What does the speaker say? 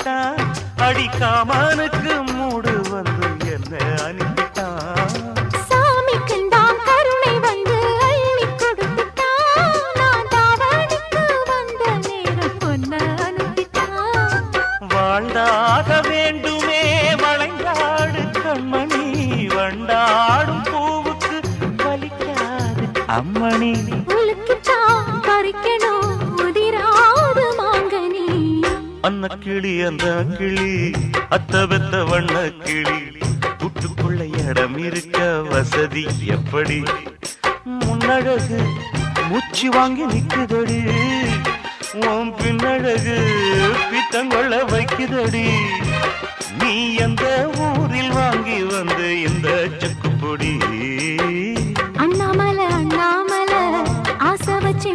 அனுப்பிட்டான். அடிக்காமனுக்கு மூடு வந்து என்ன அனுப்பிட்டான். சாமிக்குந்தான் கருணை வந்து அள்ளி கொடுத்துட்டான். நான் தாவணிக்கு வந்த நேரம் பொன்ன அனுப்பிட்டான். வாழ்ந்தாக வேண்டுமே வளைந்தாடு கண்மணி, வண்டாடும் பூவுக்கு வலிக்காது அம்மணி. உலுக்கித்தான் பறிக்கணும் உதிராது மாங்கனி. அன்ன கிளி அந்த கிளி அத்த வெத்த வண்ண கிளி, கூட்டுக்குள்ள இடம் இருக்க வசதி எப்படி? முன்னழகு மூச்சு வாங்கி நிக்குதடி, உன் பின்னழகு பித்தங்கொள்ள வைக்குதடி. நீ எந்த ஊரில் வாங்கி வந்து இந்த செக்குப்பொடி? அண்ணாமலை அண்ணாமலை ஆசை வச்சு